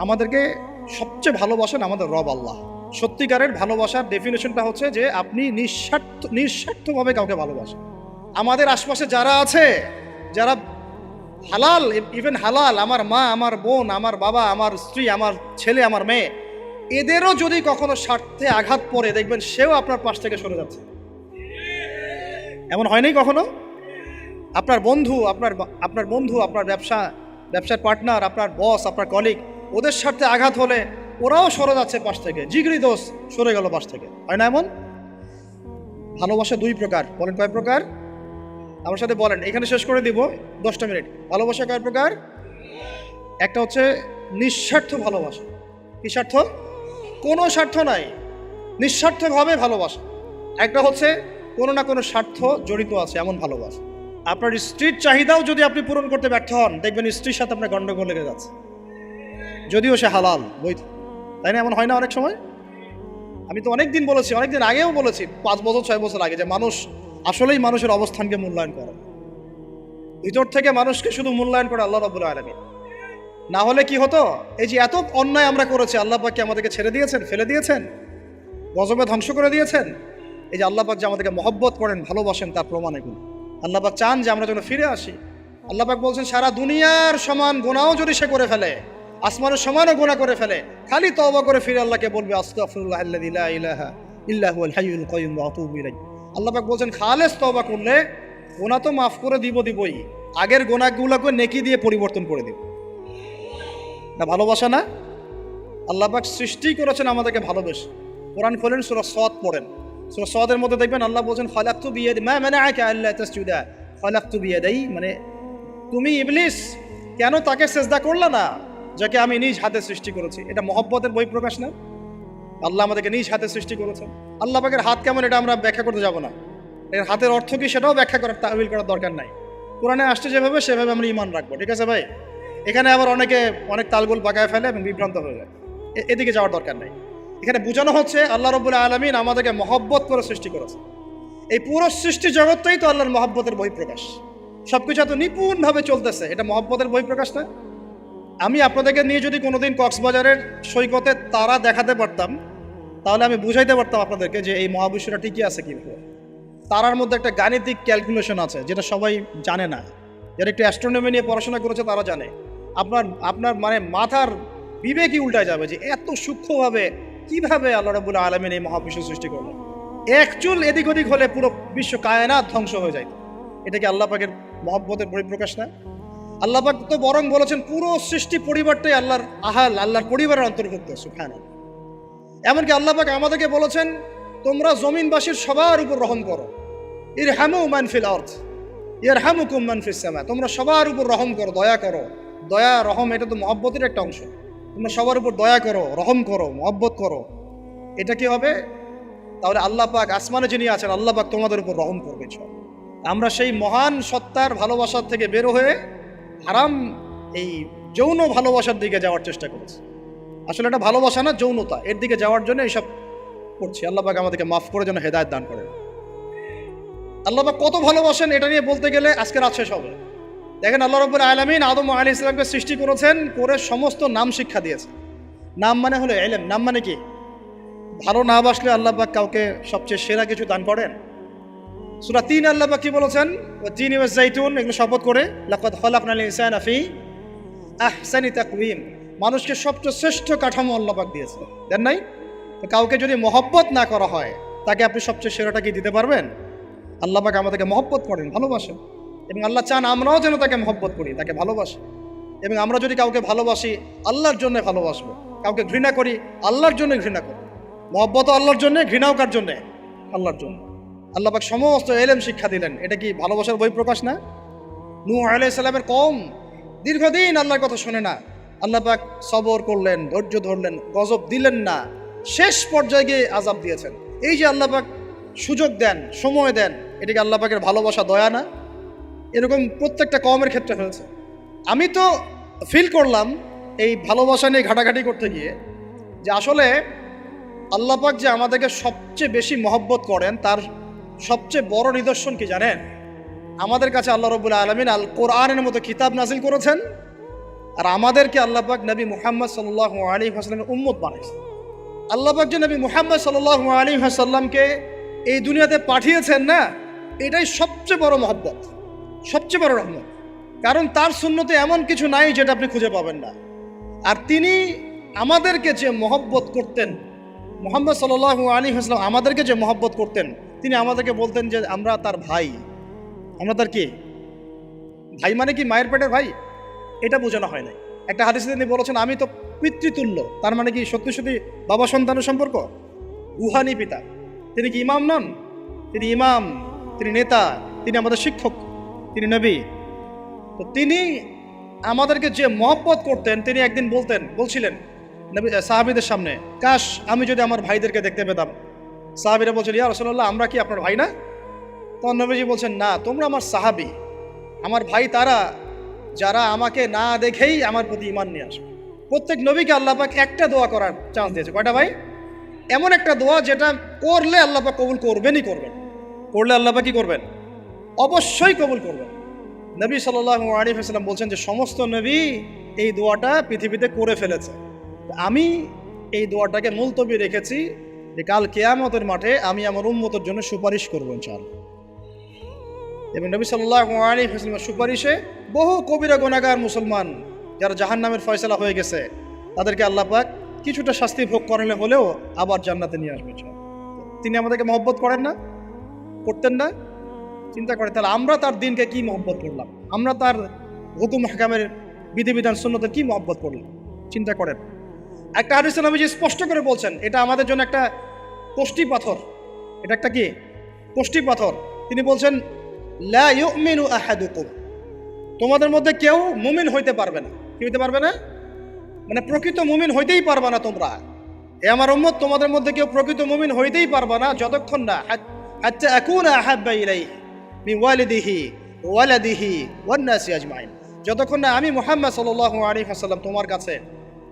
আমাদেরকে সবচেয়ে ভালোবাসেন আমাদের রব আল্লাহ। সত্যিকারের ভালোবাসার ডেফিনেশনটা হচ্ছে যে আপনি নিঃস্বার্থভাবে কাউকে ভালোবাসেন। আমাদের আশপাশে যারা আছে, যারা হালাল, ইভেন হালাল, আমার মা, আমার বোন, আমার বাবা, আমার স্ত্রী, আমার ছেলে, আমার মেয়ে, এদেরও যদি কখনো স্বার্থে আঘাত পড়ে, দেখবেন সেও আপনার পাশ থেকে সরে যাচ্ছে। এমন হয়নি কখনো? আপনার বন্ধু, আপনার ব্যবসার পার্টনার, আপনার বস, আপনার কলিগ, ওদের স্বার্থে আঘাত হলে ওরাও সরে যাচ্ছে পাশ থেকে, জিগরি দোষ সরে গেল পাশ থেকে, হয় না এমন? ভালোবাসা দুই প্রকার, বলেন কয় প্রকার? আমার সাথে বলেন, এখানে শেষ করে দিব 10টা মিনিট। ভালোবাসা কয় প্রকার? একটা হচ্ছে নিঃস্বার্থ ভালোবাসা। কি স্বার্থ? কোনো স্বার্থ নাই, নিঃস্বার্থভাবে ভালোবাসা। একটা হচ্ছে কোনো না কোনো স্বার্থ জড়িত আছে এমন ভালোবাসা। আপনার স্ত্রীর চাহিদাও যদি আপনি পূরণ করতে ব্যর্থ হন, দেখবেন স্ত্রীর সাথে আপনার গন্ডগোল লেগে যাচ্ছে, যদিও সে হালাল বৈধ। তাই না? এমন হয় না অনেক সময়? আমি তো অনেকদিন বলেছি, অনেকদিন আগেও বলেছি, 5 বছর 6 বছর আগে, যে মানুষ আসলেই মানুষের অবস্থানকে মূল্যায়ন করে। ভিতর থেকে মানুষকে শুধু মূল্যায়ন করে আল্লাহ রাব্বুল আলামিন। না হলে কি হতো? এই যে এত অন্যায় আমরা করেছি, আল্লাহ পাক কি আমাদেরকে ছেড়ে দিয়েছেন, ফেলে দিয়েছেন, গজবে ধ্বংস করে দিয়েছেন? এই যে আল্লাহ পাক যে আমাদেরকে মহব্বত করেন, ভালোবাসেন, তার প্রমাণ এগুলো। আল্লাহ পাক চান যে আমরা যেন ফিরে আসি। আল্লাহ পাক বলছেন, সারা দুনিয়ার সমান গুনাহও যদি সে করে ফেলে, আসমানের সমানও গুনাহ করে ফেলে, খালি তওবা করে ফিরে আল্লাহকে বলবে, আস্তাগফিরুল্লাহ আল্লাযী লা ইলাহা ইল্লা হুয়াল হাইয়ুল কাইয়্যুম ওয়া আতুবু ইলাইহি। আল্লাহ পাক বলছেন, খালেস তওবা করলে গুনাহ তো মাফ করে দিবই, আগের গুনাহগুলোকে নেকি দিয়ে পরিবর্তন করে দিব। না ভালোবাসা না? আল্লাহ পাক সৃষ্টি করেছেন আমাদেরকে ভালোবেসে। কোরআন খোলেন, সূরা সদ পড়েন, সূরা সদের মধ্যে দেখবেন আল্লাহ বলছেন, খালাকতু বিয়াদি মা মানাআকা আল্লা তাসজুদা খালাকতু বিয়াদাই, মানে তুমি ইবলিস কেন তাকে সিজদা করলা না যাকে আমি নিজ হাতে সৃষ্টি করেছি। এটা মহব্বতের বহিঃপ্রকাশ না? আল্লাহ আমাদেরকে নিজ হাতে সৃষ্টি করেছেন। আল্লাহ পাকের হাত কেমন এটা আমরা ব্যাখ্যা করতে যাব না, এর হাতের অর্থ কি সেটাও ব্যাখ্যা করার, তাহবিল করার দরকার নাই। কোরআনে আসছে যেভাবে সেভাবে আমরা ঈমান রাখবো, ঠিক আছে ভাই? এখানে আবার অনেকে অনেক তালগোল পাকায় ফেলে এবং বিভ্রান্ত হয়ে যায়, এদিকে যাওয়ার দরকার নেই। এখানে বোঝানো হচ্ছে আল্লাহ রাব্বুল আলামিন আমাদেরকে মহব্বত করে সৃষ্টি করেছে। এই পুরো সৃষ্টি জগৎটাই তো আল্লাহর মহব্বতের বহিঃপ্রকাশ। সবকিছু এত নিপুণভাবে চলতেছে, এটা মহব্বতের বহিঃপ্রকাশ না? আমি আপনাদেরকে নিয়ে যদি কোনোদিন কক্সবাজারের সৈকতে তারা দেখাতে পারতাম, তাহলে আমি বুঝাইতে পারতাম আপনাদেরকে যে এই মহাবিশ্বটা টিকে আছে কীভাবে। তারার মধ্যে একটা গাণিতিক ক্যালকুলেশন আছে যেটা সবাই জানে না। যারা একটু অ্যাস্ট্রোনমি নিয়ে পড়াশোনা করেছে তারা জানে। আপনার মানে মাথার বিবেকই উল্টায় যাবে যে এত সূক্ষ্মভাবে কিভাবে আল্লাহ রাব্বুল আলামিন এই মহাবিশ্ব সৃষ্টি করলেন। এক চুল এদিক ওদিক হলে পুরো বিশ্ব কায়নাত ধ্বংস হয়ে যায়। এটা কি আল্লাহ পাকের মহব্বতের পরিপ্রকাশ না? আল্লাহ পাক তো বরং বলেছেন পুরো সৃষ্টি পরিবারটাই আল্লাহর আল্লাহর পরিবারের অন্তর্ভুক্ত, সুবহানাল্লাহ। এমনকি আল্লাহ পাক আমাদেরকে বলেছেন, তোমরা জমিনবাসীর সবার উপর রহম করো, ইরহামু মান ফিল আরদ ইয়ারহামুকুম মান ফিস সামা। তোমরা সবার উপর রহম করো, দয়া করো। দয়া রহম এটা তো মহব্বতের একটা অংশ। তোমরা সবার উপর দয়া করো, রহম করো, মহব্বত করো। এটা কি হবে? তাহলে আল্লাহ পাক আসমানে যিনি আছেন, আল্লাহ পাক তোমাদের উপর রহম করবে ইনশাআল্লাহ। আমরা সেই মহান সত্তার ভালোবাসার থেকে বের হয়ে হারাম এই যৌন ভালোবাসার দিকে যাওয়ার চেষ্টা করেছি। আসলে এটা ভালোবাসা না, যৌনতা, এর দিকে যাওয়ার জন্য এইসব করছি। আল্লাহ পাক আমাদেরকে মাফ করে যেন হেদায়েত দান করেন। আল্লাহ পাক কত ভালোবাসেন এটা নিয়ে বলতে গেলে আজকে রাত শেষ হবে। দেখেন, আল্লাহ রাব্বুল আলামিন আদম আলাইহিস সালামকে সৃষ্টি করেছেন, করে সমস্ত নাম শিক্ষা দিয়েছেন। নাম মানে হলো ইলম। নাম মানে কি? ভালো না বাসলে আল্লাহ পাক কাউকে সবচেয়ে সেরা কিছু দান করেন। সূরা ৩ আল্লাহ পাক কি বলেছেন? ওয়া তিনি ওয়াজ জাইতুন, এগুলো শপথ করে, লাকাদ খালাকনাল ইনসানা ফি আহসানি তাকওয়িম। মানুষকে সবচেয়ে শ্রেষ্ঠ কাঠামো আল্লাহ পাক দিয়েছেন, দেন নাই? তো কাউকে যদি মহব্বত না করা হয়, তাকে আপনি সবচেয়ে সেরাটা কি দিতে পারবেন? আল্লাহ পাক আমাদেরকে মহব্বত করেন, ভালোবাসেন, এবং আল্লাহ চান আমরাও যেন তাকে মহব্বত করি, তাকে ভালোবাসি। এবং আমরা যদি কাউকে ভালোবাসি, আল্লাহর জন্য ভালোবাসবো। কাউকে ঘৃণা করি, আল্লাহর জন্য ঘৃণা করি। মহব্বত আল্লাহর জন্য, ঘৃণাও কার জন্য? আল্লাহর জন্য। আল্লাহ পাক সমস্ত ইলম শিক্ষা দিলেন, এটা কি ভালোবাসার বহিঃপ্রকাশ না? নূহ আলাইহিস সালামের কওম দীর্ঘদিন আল্লাহর কথা শুনে না, আল্লাহ পাক সবর করলেন, ধৈর্য ধরলেন, গজব দিলেন না, শেষ পর্যায়ে গিয়ে আযাব দিয়েছেন। এই যে আল্লাহ পাক সুযোগ দেন, সময় দেন, এটা কি আল্লাহ পাকের ভালোবাসা, দয়া না? এরকম প্রত্যেকটা কওমের ক্ষেত্রে হয়েছে। আমি তো ফিল করলাম এই ভালোবাসা নিয়ে ঘাটাঘাটি করতে গিয়ে যে আসলে আল্লাহ পাক যে আমাদেরকে সবচেয়ে বেশি মহব্বত করেন, তার সবচেয়ে বড় নিদর্শন কি জানেন? আমাদের কাছে আল্লাহ রাব্বুল আলামিন আল কোরআনের মতো কিতাব নাজিল করেছেন, আর আমাদেরকে আল্লাহ পাক নবী মুহাম্মদ সাল্লাল্লাহু আলাইহি ওয়াসাল্লামের উম্মত বানাইছেন। আল্লাহ পাক যে নবী মুহাম্মদ সাল্লাল্লাহু আলাইহি ওয়াসাল্লামকে এই দুনিয়াতে পাঠিয়েছেন না, এটাই সবচেয়ে বড় মহব্বত, সবচেয়ে বড় রহমত। কারণ তার সুন্নতে এমন কিছু নাই যেটা আপনি খুঁজে পাবেন না। আর তিনি আমাদেরকে যে মহব্বত করতেন, মুহাম্মদ সাল্লাল্লাহু আলাইহি ওয়াসাল্লাম আমাদেরকে যে মহব্বত করতেন, তিনি আমাদেরকে বলতেন যে আমরা তার ভাই। আমরা তার কি ভাই? মানে কি মায়ের পেটের ভাই? এটা বোঝানো হয় নাই। একটা হাদিসে তিনি বলেছেন আমি তো পিতৃতুল্য। তার মানে কি সত্যি সত্যি বাবা সন্তানের সম্পর্ক? রুহানি পিতা। তিনি কি ইমাম নন? তিনি ইমাম, তিনি নেতা, তিনি আমাদের শিক্ষক, তিনি নবী। তো তিনি আমাদেরকে যে মহব্বত করতেন, তিনি একদিন বলছিলেন নবী সাহাবীদের সামনে, কাশ আমি যদি আমার ভাইদেরকে দেখতে পেতাম। সাহাবীরা বলছেন, ইয়া রাসূলুল্লাহ, আমরা কি আপনার ভাই না? তখন নবীজি বলছেন, না, তোমরা আমার সাহাবী। আমার ভাই তারা যারা আমাকে না দেখেই আমার প্রতি ঈমান নিয়ে আসবে। প্রত্যেক নবীকে আল্লাহ পাক একটা দোয়া করার চান্স দিয়েছে। কয়টা ভাই? এমন একটা দোয়া যেটা করলে আল্লাহ পাক কবুল করবেনই করবেন। করলে আল্লাহ পাক কি করবেন? অবশ্যই কবুল করবেন। নবী সাল্লাল্লাহু আলাইহি ওয়াসাল্লাম বলছেন যে সমস্ত নবী এই দোয়াটা পৃথিবীতে করে ফেলেছে। আমি এই দোয়াটাকে মুলতবি রেখেছি যে কাল কিয়ামতের মাঠে আমি আমার উম্মতের জন্য সুপারিশ করবো ইনশাআল্লাহ। এবং নবী সাল্লাল্লাহু আলাইহি ওয়াসাল্লামের সুপারিশে বহু কবিরা গুনাহগার মুসলমান যারা জাহান্নামের ফয়সালা হয়ে গেছে, তাদেরকে আল্লাহ পাক কিছুটা শাস্তি ভোগ করালে হলেও আবার জান্নাতে নিয়ে আসবে। তিনি আমাদেরকে মহব্বত করেন না? করতেন না? চিন্তা করে তাহলে আমরা তার দিনকে কি মহব্বত করলাম, আমরা তার হুকুম হাকামের বিধিবিধান সুন্নতের কি মহব্বত করলাম, চিন্তা করেন। একটা হাদিসে নবীজি স্পষ্ট করে বলছেন এটা আমাদের জন্য একটা কষ্টি পাথর। এটা একটা কি কষ্টি পাথর। তিনি বলছেন, লা ইউমিনু আহাদুকুম, তোমাদের মধ্যে কেউ মুমিন হইতে পারবে না। কি হইতে পারবে না? মানে প্রকৃত মুমিন হইতেই পারবে না তোমরা। এ আমার উম্মত, তোমাদের মধ্যে কেউ প্রকৃত মুমিন হইতেই পারবে না যতক্ষণ না হাত্তা আকুনা আহাব্বা ইলাইহি মিন ওয়ালিদিহি ওয়ালাদিহি ওয়ান নাসি আজমাইন, যতক্ষণ না আমি মুহাম্মদ সাল্লাল্লাহু আলাইহি ওয়াসাল্লাম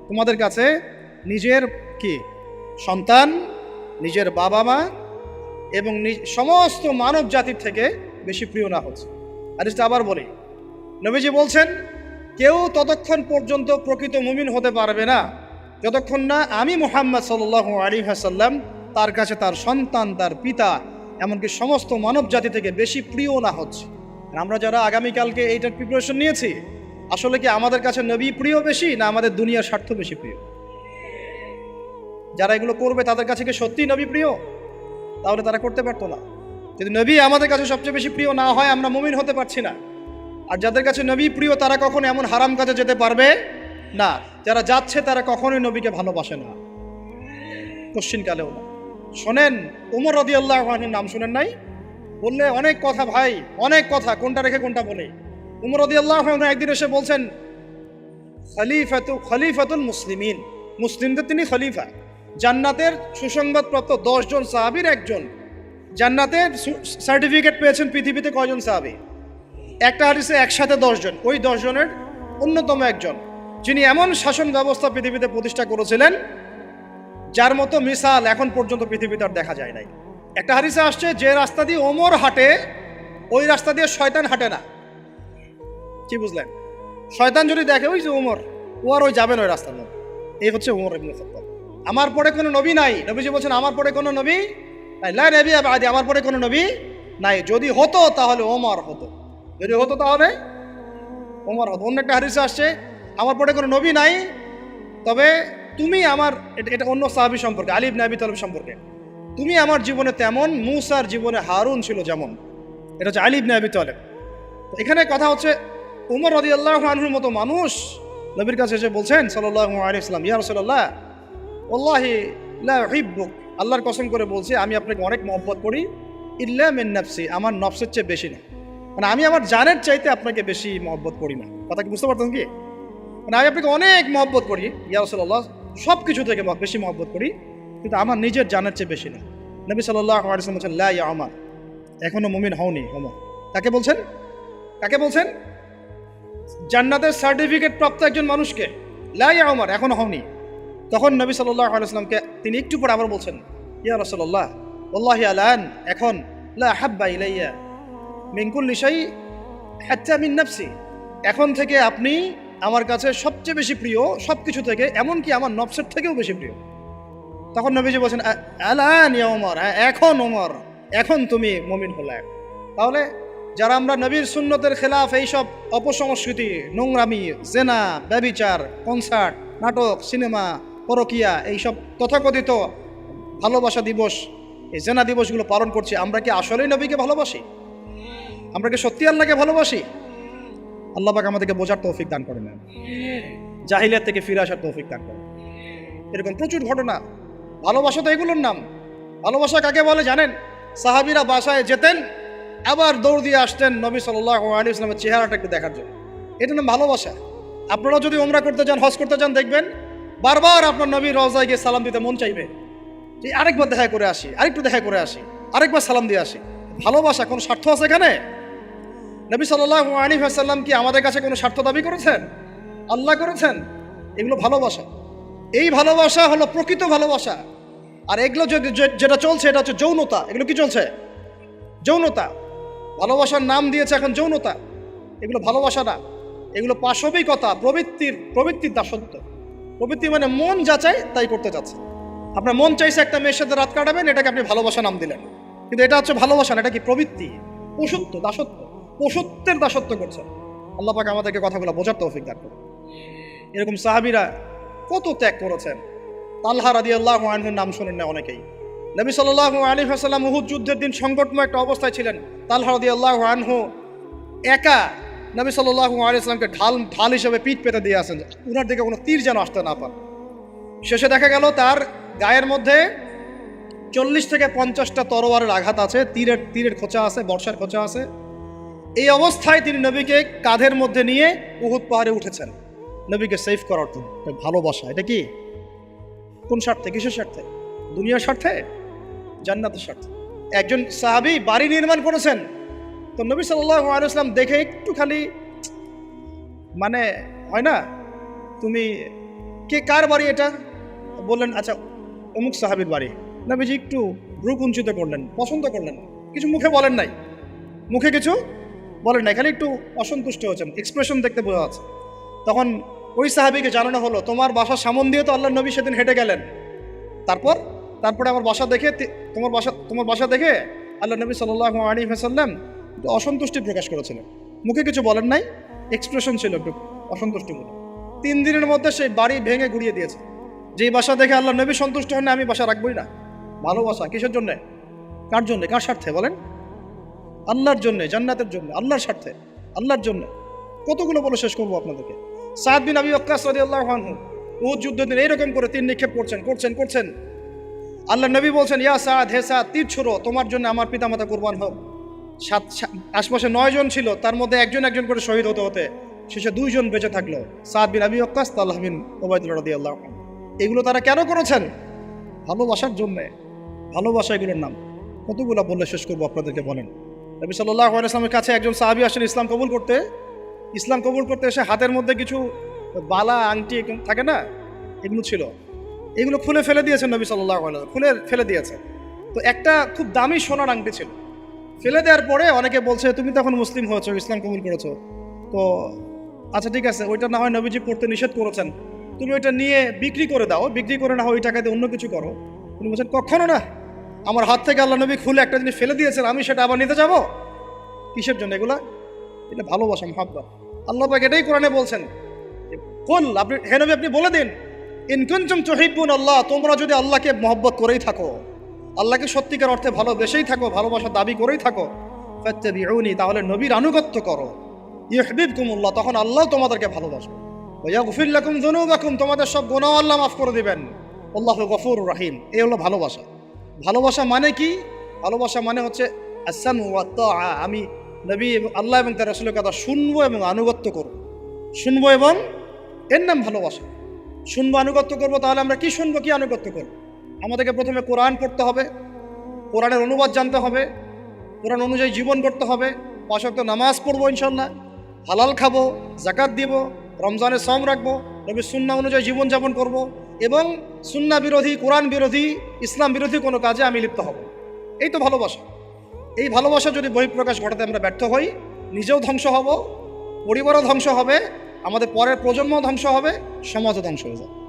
তোমাদের কাছে নিজের কি সন্তান, নিজের বাবা মা এবং সমস্ত মানব জাতির থেকে বেশি প্রিয় না হচ্ছে। আর এটা আবার বলি, নবীজি বলছেন কেউ ততক্ষণ পর্যন্ত প্রকৃত মুমিন হতে পারবে না যতক্ষণ না আমি মুহাম্মদ সাল্লাল্লাহু আলাইহি ওয়াসাল্লাম তার কাছে তার সন্তান, তার পিতা, এমনকি সমস্ত মানব জাতি থেকে বেশি প্রিয় না হচ্ছে। আমরা যারা আগামীকালকে এইটার প্রিপারেশন নিয়েছি, আসলে কি আমাদের কাছে নবী প্রিয় বেশি না আমাদের দুনিয়ার স্বার্থ বেশি প্রিয়? যারা এগুলো করবে তাদের কাছে কি সত্যিই নবী প্রিয়? তাহলে তারা করতে পারতো না। যদি নবী আমাদের কাছে সবচেয়ে বেশি প্রিয় না হয়, আমরা মুমিন হতে পারছি না। আর যাদের কাছে নবী প্রিয় তারা কখনো এমন হারাম কাজে যেতে পারবে না। যারা যাচ্ছে তারা কখনোই নবীকে ভালোবাসে না, কোশ্চিনকালেও না। শোনেন, উমর রাদিয়াল্লাহু আনহুর নাম শুনেন নাই? বললে অনেক কথা ভাই, অনেক কথা, কোনটা রেখে কোনটা বলে। উমর রাদিয়াল্লাহু আনহু একদিন এসে বলছেন খলিফাতুল মুসলিমিন, মুসলিমদের তিনি খলিফা। জান্নাতের সুসংবাদপ্রাপ্ত 10 জন সাহাবীর একজন। জান্নাতের সার্টিফিকেট পেয়েছেন পৃথিবীতে কয়জন সাহাবী? একটা হাদিসে একসাথে 10 জন। ওই 10 জনের অন্যতম একজন, যিনি এমন শাসন ব্যবস্থা পৃথিবীতে প্রতিষ্ঠা করেছিলেন যার মতো মিসাল এখন পর্যন্ত পৃথিবীতে আর দেখা যায় নাই। একটা হাদিসে আসছে যে রাস্তা দিয়ে ওমর হাঁটে ওই রাস্তা দিয়ে শয়তান হাঁটে না। কি বুঝলেন? শয়তান যদি দেখে ওই যে ওমর, ও আর ওই যাবেন ওই রাস্তার মধ্যে। এই হচ্ছে ওমর ইবনে খাত্তাব। আমার পরে কোনো নবী নাই। নবীজি বলছেন আমার পরে কোনো নবী নাই, লা নবিয়্যা বা'দি, আমার পরে কোনো নবী নাই। যদি হতো তাহলে ওমর হতো, যদি হতো তাহলে ওমর হতো। অন্য একটা হাদিসে আসছে আমার পরে কোনো নবী নাই, তবে তুমি আমার, এটা অন্য সাহাবী সম্পর্কে, আলী ইবনে আবি তালিব সম্পর্কে, তুমি আমার জীবনে তেমন মূসার জীবনে হারুন ছিল যেমন। এটা হচ্ছে আলী ইবনে আবি তালিব। এখানে কথা হচ্ছে উমর রাদিয়াল্লাহু আনহুর মতো মানুষ নবীর কাছে এসে বলছেন সাল্লাল্লাহু আলাইহি ওয়াসাল্লাম, ইয়া রাসূলুল্লাহ ওয়াল্লাহি লা উহিব্বুক, আল্লাহর কসম করে বলছি আমি আপনাকে অনেক মহব্বত করি, ইল্লা মিন নাফসি, আমার নফসের চেয়ে বেশি না। মানে আমি আমার জানের চাইতে আপনাকে বেশি মহব্বত করি না। কথা কি বুঝতে পারতেন কি? মানে আমি আপনাকে অনেক মহব্বত করি ইয়া রাসূলুল্লাহ, সব কিছু থেকে বেশি মহব্বত করি, কিন্তু আমার নিজের জানের চেয়ে বেশি না। নবী সাল্লাল্লাহু আলাইহি ওয়াসাল্লাম বলছেন, লা ইয়া উমর, এখনো মুমিন হওনি ওমর। কাকে বলছেন? কাকে বলছেন? জান্নাতের সার্টিফিকেট প্রাপ্ত একজন মানুষকে। লা ইয়া উমর, এখনো হওনি। তখন নবী সাল্লাল্লাহু আলাইহি ওয়াসাল্লামকে তিনি একটু পরে আবার বলছেন, ইয়া রাসূলুল্লাহ ওয়াল্লাহি আলান, এখন লা হাব্বা ইলাইয়া মিন কুল্লি শাই হাত্তা মিন নাফসি, এখন থেকে আপনি আমার কাছে সবচেয়ে বেশি প্রিয় সব কিছু থেকে, এমনকি আমার নফসের থেকেও বেশি প্রিয়। তখন নবীজি বলছেন আলান ইয়া ওমর, এখন ওমর, এখন তুমি মুমিন হলে। তাহলে যারা আমরা নবীর সুন্নতের খেলাফ এইসব অপসংস্কৃতি, নোংরামি, জেনা, ব্যভিচার, কনসার্ট, নাটক, সিনেমা, পরকিয়া, এইসব তথাকথিত ভালোবাসা দিবস, এই জেনা দিবসগুলো পালন করছি, আমরা কি আসলেই নবীকে ভালোবাসি? আমরা কি সত্যি আল্লাহকে ভালোবাসি? আল্লাহ পাক আমাদেরকে বোঝার তৌফিক দান করেন, জাহিলিয়াত থেকে ফিরে আসার তৌফিক দান করেন। এরকম প্রচুর ঘটনা। ভালোবাসা তো এগুলোর নাম। ভালোবাসা কাকে বলে জানেন? সাহাবীরা বাসায় যেতেন, আবার দৌড় দিয়ে আসতেন নবী সাল্লাল্লাহু আলাইহি ওয়াসাল্লামের চেহারাটা একটু দেখার জন্য। এটা নাম ভালোবাসা। আপনারা যদি উমরা করতে যান, হজ করতে যান, দেখবেন বারবার আপনার নবীর রওজায় গিয়ে সালাম দিতে মন চাইবে, যে আরেকবার দেখা করে আসি, আরেকটু দেখা করে আসি, আরেকবার সালাম দিয়ে আসি। ভালোবাসা কোনো স্বার্থ আছে এখানে? নবী সাল্লাল্লাহু আলাইহি ওয়াসাল্লাম কি আমাদের কাছে কোনো স্বার্থ দাবি করেছেন? আল্লাহ করেছেন। এগুলো ভালোবাসা। এই ভালোবাসা হলো প্রকৃত ভালোবাসা। আর এগুলো যেটা চলছে এটা হচ্ছে যৌনতা। এগুলো কি চলছে? যৌনতা। ভালোবাসার নাম দিয়েছে এখন যৌনতা। এগুলো ভালোবাসা না, এগুলো পাশবিকতা, প্রবৃত্তির দাসত্ব। প্রবৃত্তি মানে মন যা চায় তাই করতে যাচ্ছে। আপনার মন চাইছে একটা মেয়ের সাথে রাত কাটাবেন, এটাকে আপনি ভালোবাসা নাম দিলেন, কিন্তু এটা হচ্ছে ভালোবাসা না, এটা কি প্রবৃত্তি, পশুত্ব, দাসত্ব, পশুত্বের দাসত্ব করছে। আল্লাহ পাক আমাদেরকে কথাগুলো বোঝার তৌফিক দান করুন। এরকম সাহাবীরা কত ত্যাগ করেছেন। তালহা রাদিয়াল্লাহু আনহুর নাম শুনেন না অনেকেই। নবী সাল্লাল্লাহু আলাইহি ওয়াসাল্লাম উহুদ যুদ্ধের দিন সংকটময় একটা অবস্থায় ছিলেন। তালহা রাদিয়াল্লাহু আনহু একা নবী সাল্লাল্লাহু আলাইহি ওয়াসাল্লামকে ঢাল হিসেবে পিঠ পেতে দিয়ে আসেন, উনার দিকে কোনো তীর যেন আসতে না পারে। শেষে দেখা গেল তার গায়ের মধ্যে 40 থেকে 50টা তরোয়ারের আঘাত আছে, তীরের খোঁচা আছে, বর্ষার খোঁচা আছে। এই অবস্থায় তিনি নবীকে কাঁধের মধ্যে নিয়ে উহুদ পাহাড়ে উঠেছেন নবীকে সেভ করার জন্য। ভালোবাসা। এটা কি? কোন স্বার্থে? কিসের স্বার্থে? দুনিয়ার স্বার্থে? জান্নাতের স্বার্থে। একজন সাহাবী বাড়ি নির্মাণ করেছেন, তো নবী সাল্লাল্লাহু আলাইহি ওয়াসাল্লাম দেখে একটু খালি মানে হয় না, তুমি কে, কার বাড়ি এটা? বললেন আচ্ছা অমুক সাহাবীর বাড়ি। নবীজি একটু ভ্রু কুঞ্চিত করলেন, পছন্দ করলেন, কিছু মুখে বলেন নাই, মুখে কিছু বলেন নাই, খালি একটু অসন্তুষ্ট হয়েছেন, এক্সপ্রেশন দেখতে বোঝা যাচ্ছে। তখন ওই সাহাবীকে জানানো হলো, তোমার বাসার সামন দিয়ে তো আল্লাহর নবী সেদিন হেঁটে গেলেন, তারপরে আমার বাসা দেখে, তোমার বাসা দেখে আল্লাহ নবী সাল্লাল্লাহু আলাইহি ওয়াসাল্লাম একটু অসন্তুষ্টি প্রকাশ করেছিলেন, মুখে কিছু বলেন নাই, এক্সপ্রেশন ছিল একটু অসন্তুষ্টিমূলক। 3 দিনের মধ্যে সেই বাড়ি ভেঙে গুড়িয়ে দিয়েছে। যেই বাসা দেখে আল্লাহ নবী সন্তুষ্ট হন না, আমি বাসা রাখবই না। ভালোবাসা কিসের জন্যে? কার জন্যে? কার স্বার্থে বলেন? আল্লাহর জন্যে, জান্নাতের জন্য, আল্লাহর স্বার্থে, আল্লাহর জন্য। কতগুলো বলে শেষ করবো আপনাদেরকে। সাদ বিন আবি ওয়াক্কাস রাদিয়াল্লাহু আনহু উহুদ যুদ্ধের দিন এইরকম করে তীর নিক্ষেপ করছেন। আল্লাহ নবী বলছেন, ইয়া সাদ, হে সাদ, তীর ছোড়ো, তোমার জন্য আমার পিতামাতা কুরবান হোক। আশপাশে 9 জন ছিল, তার মধ্যে একজন করে শহীদ হতে শেষে 2 জন বেঁচে থাকলো, সাদ বিন আবি ওয়াক্কাস, তালহা বিন উবাইদুল্লাহ রাদিয়াল্লাহু আনহু। এগুলো তারা কেন করেছেন? ভালোবাসার জন্যে। ভালোবাসা এগুলোর নাম। কতগুলো বললে শেষ করবো আপনাদেরকে বলেন। নবী সাল্লাল্লাহু আলাইহি ওয়াসাল্লামের কাছে একজন সাহাবী আসেন ইসলাম কবুল করতে এসে হাতের মধ্যে কিছু বালা, আংটি থাকে না, এগুলো ছিল, এগুলো খুলে ফেলে দিয়েছেন নবী সাল্লাল্লাহু আলাইহি ওয়াসাল্লাম, খুলে ফেলে দিয়েছেন। তো একটা খুব দামি সোনার আংটি ছিল, ফেলে দেওয়ার পরে অনেকে বলছে তুমি তো এখন মুসলিম হয়েছো, ইসলাম কবুল করেছো, তো আচ্ছা ঠিক আছে, ওইটা না হয় নবীজি পড়তে নিষেধ করেছেন, তুমি ওইটা নিয়ে বিক্রি করে দাও, বিক্রি করে না হয় ওই টাকা দিয়ে অন্য কিছু করো। তিনি বলছেন কখনো না, আমার হাত থেকে আল্লাহ নবী খুলে একটা জিনিস ফেলে দিয়েছেন, আমি সেটা আবার নিতে যাবো? কিসের জন্য এগুলা? এটা ভালোবাসা, মুহাব্বত। আল্লাহ পাক এটাই কোরআনে বলছেন, কুল, আপনি হে নবী আপনি বলে দিন, ইন কুনতুম তুহিব্বুন আল্লাহ, তোমরা যদি আল্লাহকে মহব্বত করেই থাকো, আল্লাহকে সত্যিকার অর্থে ভালোবেসেই থাকো, ভালোবাসার দাবি করেই থাকো, ফাত্তাবিউনি, তাহলে নবীর আনুগত্য করো, ইউহিব্বুকুমুল্লাহ, তখন আল্লাহ তোমাদেরকে ভালোবাসবে, ওয়া ইয়াগফির লাকুম যুনুবাকুম, তোমাদের সব গুনাহ আল্লাহ মাফ করে দিবেন, আল্লাহু গফুরুর রহিম। এই হলো ভালোবাসা। ভালোবাসা মানে কি? ভালোবাসা মানে হচ্ছে আস-সামউ ওয়াত তাআ, আমি নবী এবং আল্লাহ এবং তার রাসূলের কথা শুনবো এবং আনুগত্য করব, শুনবো, এবং এর নাম ভালোবাসা। শুনবো, আনুগত্য করবো, তাহলে আমরা কি শুনবো, কি আনুগত্য করবো? আমাদেরকে প্রথমে কোরআন পড়তে হবে, কোরআনের অনুবাদ জানতে হবে, কোরআন অনুযায়ী জীবন করতে হবে, 5 ওয়াক্ত নামাজ পড়বো ইনশাল্লাহ, হালাল খাবো, যাকাত দিব, রমজানের সম রাখবো, নবীর সুন্নাহ অনুযায়ী জীবনযাপন করব, এবং সুন্নাহ বিরোধী, কোরআন বিরোধী, ইসলাম বিরোধী কোনো কাজে আমি লিপ্ত হব। এই তো ভালোবাসা। এই ভালোবাসা যদি বহিঃপ্রকাশ ঘটাতে আমরা ব্যর্থ হই, নিজেও ধ্বংস হব, পরিবারও ধ্বংস হবে, আমাদের পরের প্রজন্ম ধ্বংস হবে, সমাজও ধ্বংস হয়ে যাবে।